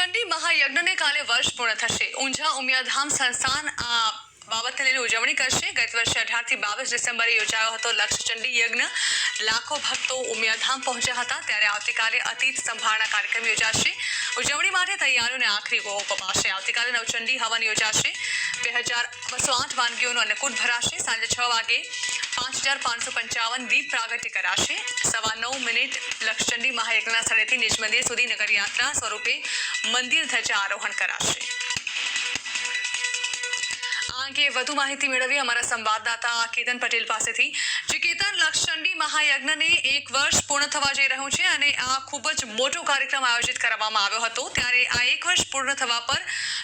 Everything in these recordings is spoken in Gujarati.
લક્ષચંડી મહાયજ્ઞને કાલે વર્ષ પૂર્ણ થશે. ઊંઝા ઉમિયાધામ સંસ્થાન આ બાબતને લઈને ઉજવણી કરશે. ગત વર્ષે 18 થી 22 ડિસેમ્બરે યોજાયો હતો લક્ષચંડી યજ્ઞ. લાખો ભક્તો ઉમિયાધામ પહોંચ્યા હતા. ત્યારે આવતીકાલે અતીત સંભાળના કાર્યક્રમ યોજાશે. ઉજવણી માટે તૈયારીઓને આખરી ઓપ અપાશે. આવતીકાલે નવચંડી હવન યોજાશે. 2208 વાનગીઓનો અન્નકૂટ ભરાશે. સાંજે 6 વાગે 5555 દીપ પ્રાગટ્ય કરાશે. 9:09 લક્ષચંડી મહાયજ્ઞના સ્થળેથી નિજ મંદિર સુધી નગરયાત્રા સ્વરૂપે મંદિર ધજા આરોહણ કરાશે. આ અંગે વધુ માહિતી મેળવી અમારા સંવાદદાતા કેતન પટેલ પાસેથી. જે કેતન, લક્ષચંડી મહાયજ્ઞને 1 વર્ષ પૂર્ણ થવા જઈ રહ્યું છે અને આ ખૂબ જ મોટો કાર્યક્રમ આયોજિત કરવામાં આવ્યો હતો. ત્યારે આ 1 વર્ષ પૂર્ણ થવા પર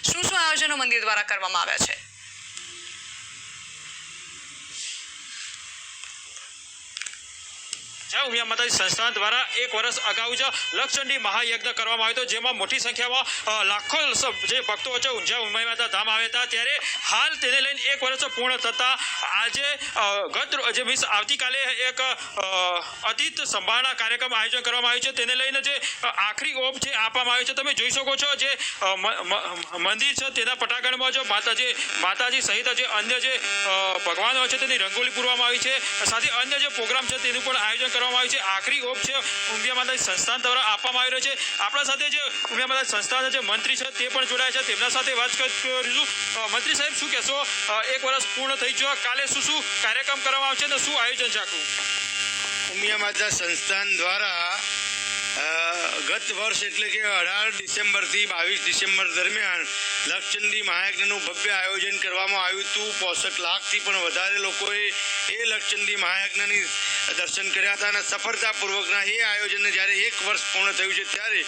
શું આયોજનો મંદિર દ્વારા કરવામાં આવ્યા છે? ઉમિયા માતાજી સંસ્થાન દ્વારા 1 વર્ષ અગાઉ જ લક્ષચંડી મહાયજ્ઞ કરવામાં આવ્યો હતો, જેમાં મોટી સંખ્યામાં લાખો જે ભક્તો છે ઊંઝા ઉમિયા માતા ધામ આવ્યા હતા. ત્યારે હાલ તેને લઈને 1 વર્ષ પૂર્ણ થતાં આજે મીન્સ આવતીકાલે એક અતીત સંભાળના કાર્યક્રમ આયોજન કરવામાં આવ્યું છે. તેને લઈને જે આખરી ઓપ જે આપવામાં આવ્યો છે, તમે જોઈ શકો છો જે મંદિર છે તેના પટાંગણમાં જો માતાજી સહિત જે અન્ય જે ભગવાનો છે તેની રંગોળી પૂરવામાં આવી છે. સાથે અન્ય જે પ્રોગ્રામ છે તેનું પણ આયોજન કરવામાં આવ્યું છે. આખરી ઓપ છે ઉમિયા માતાજી સંસ્થાન દ્વારા આપવામાં આવી રહ્યો છે. આપણા સાથે જે ઉમિયા માતાજી સંસ્થાનના જે મંત્રી છે તે પણ જોડાયા છે. તેમના સાથે વાત કરીશું. મંત્રી સાહેબ, શું કહેશો? 1 વર્ષ પૂર્ણ થઈ ગયો, કાલે શું કાર્યક્રમ કરવામાં આવશે અને શું આયોજન છે આખું? ઉમિયા માતા સંસ્થાન દ્વારા ગત વર્ષ એટલે કે 18 ડિસેમ્બરથી 22 ડિસેમ્બર દરમિયાન લક્ષચંડી મહાયજ્ઞનું ભવ્ય આયોજન કરવામાં આવ્યું હતું. 65 લાખથી પણ વધારે લોકોએ એ લક્ષચંડી મહાયજ્ઞની દર્શન કર્યા હતા અને સફળતાપૂર્વકના એ આયોજનને જ્યારે 1 વર્ષ પૂર્ણ થયું છે, ત્યારે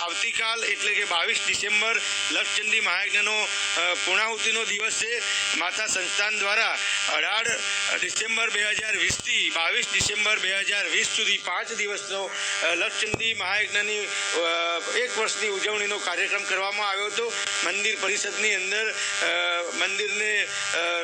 આવતીકાલ એટલે કે 22 ડિસેમ્બર લક્ષચંડી મહાયજ્ઞનો પૂર્ણાહુતિનો દિવસ છે. માતા સંસ્થાન દ્વારા 18 ડિસેમ્બર 2020થી 22 ડિસેમ્બર 2020 સુધી 5 દિવસનો લક્ષચંડી મહાયજ્ઞની 1 વર્ષની ઉજવણીનો કાર્યક્રમ કરવામાં આવ્યો હતો. મંદિર પરિષદની અંદર મંદિરને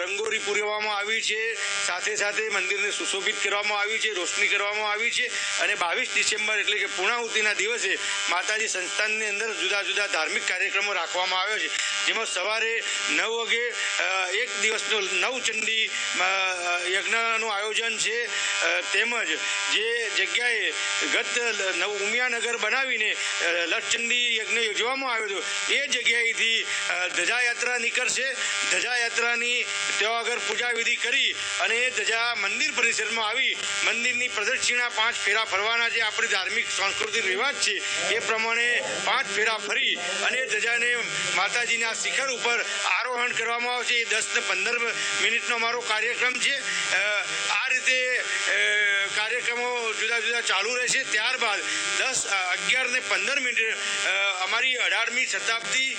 રંગોળી પૂરવામાં આવી છે. સાથે સાથે મંદિરને સુશોભિત કરવામાં આવ્યું છે, રોશની કરવામાં આવી છે. અને 22 ડિસેમ્બર એટલે કે પૂર્ણાહુતિના દિવસે માતાજી સંસ્થાનની અંદર જુદા જુદા ધાર્મિક કાર્યક્રમો રાખવામાં આવ્યો છે, જેમાં સવારે 9 વાગે 1 દિવસનો નવચંડી યજ્ઞનું આયોજન છે. તેમજ જે જગ્યાએ ગત ઉમિયાનગર બનાવીને લક્ષચંડી યજ્ઞ યોજવામાં આવ્યો હતો એ જગ્યાએથી ધજાયાત્રા નીકળશે. ધજાયાત્રાની ત્યાં આગળ પૂજા વિધિ કરી અને એ ધજા મંદિર પરિસરમાં આવી મંદિરની પ્રદક્ષિણા 5 ફેરા ફરવાના જે આપણી ધાર્મિક સાંસ્કૃતિક રિવાજ છે એ પ્રમાણે 5 ફેરા ફરી અને ધજાને માતાજીના શિખર ઉપર આરોહણ કરવામાં આવશે. એ 10 ને 15 મિનિટનો અમારો કાર્યક્રમ છે. આ રીતે કાર્યક્રમો જુદા જુદા ચાલુ રહેશે. ત્યારબાદ 10, 11 ને 15 મિનિટ અમારી 18મી શતાબ્દી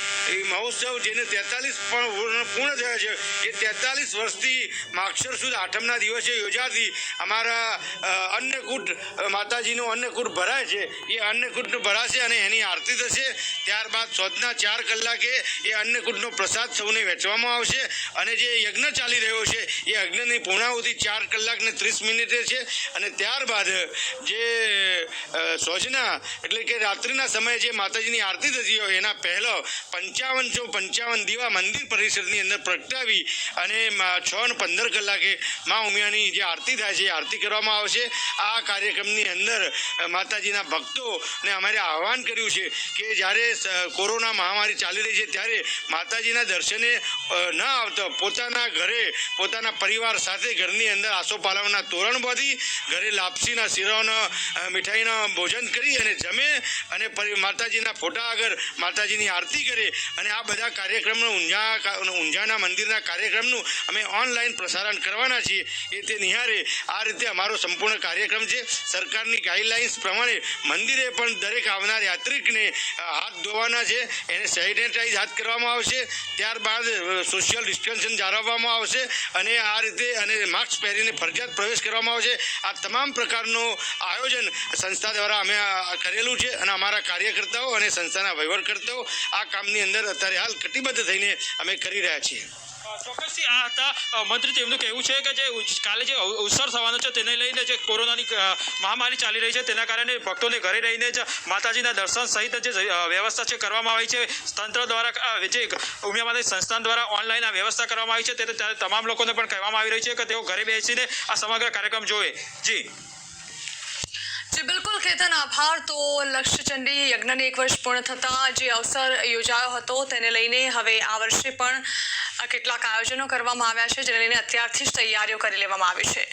મહોત્સવ, જેને 43 પણ પૂર્ણ થયા છે, એ 43 વર્ષથી માગશર સુદ આઠમના દિવસે યોજાતી અમારા અન્નકૂટ, માતાજીનો અન્નકૂટ ભરાય છે, એ અન્નકૂટ ભરાશે અને એની આરતી થશે. ત્યારબાદ સાંજના 4 કલાકે એ અન્નકૂટનો પ્રસાદ સૌને વહેંચવામાં આવશે. અને જે યજ્ઞ ચાલી રહ્યો છે એ યજ્ઞની પૂર્ણાહુતિ 4 કલાક ને 30 મિનિટે છે. અને ત્યારબાદ જે સોજના એટલે કે રાત્રિના સમયે જે માતાજીની આરતી થતી હોય એના પહેલો 55 દીવા મંદિર પરિસરની અંદર પ્રગટાવી અને 6 ને 15 કલાકે મા ઉમિયાની જે આરતી થાય છે એ આરતી કરવામાં આવશે. આ કાર્યક્રમની અંદર માતાજીના ભક્તોને અમારે આહવાન કર્યું છે કે જ્યારે કોરોના મહામારી ચાલી રહી છે ત્યારે માતાજીના દર્શને ન આવતા પોતાના ઘરે પોતાના પરિવાર સાથે ઘરની અંદર આસોપાલવના તોરણ બાંધી ઘરે લાપસીના શીરાઓના મીઠાઈના ભોજન કરી અને જમે અને માતાજીના ફોટા આગળ માતાજીની આરતી કરે. અને આ બધા કાર્યક્રમનું ઊંઝાના મંદિરના કાર્યક્રમનું અમે ઓનલાઈન પ્રસારણ કરવાના છીએ. એ તે નિહારે આ રીતે અમારો સંપૂર્ણ કાર્યક્રમ છે. સરકારની ગાઈડલાઇન્સ પ્રમાણે મંદિરે પણ દરેક આવનાર યાત્રિકને હાથ ધોવાના છે, એને સેનિટાઈઝ હાથ કરવામાં આવશે. ત્યારબાદ સોશિયલ ડિસ્ટન્સિંગ જાળવવામાં આવશે અને આ રીતે અને માસ્ક પહેરીને ફરજિયાત પ્રવેશ કરવામાં આવશે. આ તમામ પ્રકારનું આયોજન સંસ્થા દ્વારા અમે કરેલું છે અને અમારા કાર્યકર્તાઓ અને સંસ્થાના વહીવટકર્તાઓ આ કામની અંદર અત્યારે હાલ કટિબદ્ધ થઈને અમે કરી રહ્યા છીએ. ચોક્કસથી આ હતા મંત્રી. તેમનું કહેવું છે કે જે કાલે જે અવસર થવાનો છે તેને લઈને જે કોરોનાની મહામારી ચાલી રહી છે તેના કારણે ભક્તોને ઘરે રહીને જ માતાજીના દર્શન સહિત જે વ્યવસ્થા છે કરવામાં આવી છે તંત્ર દ્વારા, જે ઉમિયા માતાજી સંસ્થાન દ્વારા ઓનલાઈન આ વ્યવસ્થા કરવામાં આવી છે ત્યારે તમામ લોકોને પણ કહેવામાં આવી રહ્યું છે કે તેઓ ઘરે બેસીને આ સમગ્ર કાર્યક્રમ જોવે. જી બિલકુલ કેતન, આભાર. તો લક્ષચંડી યજ્ઞને 1 વર્ષ પૂર્ણ થતા જે અવસર યોજાયો હતો તેને લઈને હવે આ વર્ષે પણ કેટલાક આયોજનો કરવામાં આવ્યા છે જેને લઈને અત્યારથી જ તૈયારીઓ કરી લેવામાં આવી છે.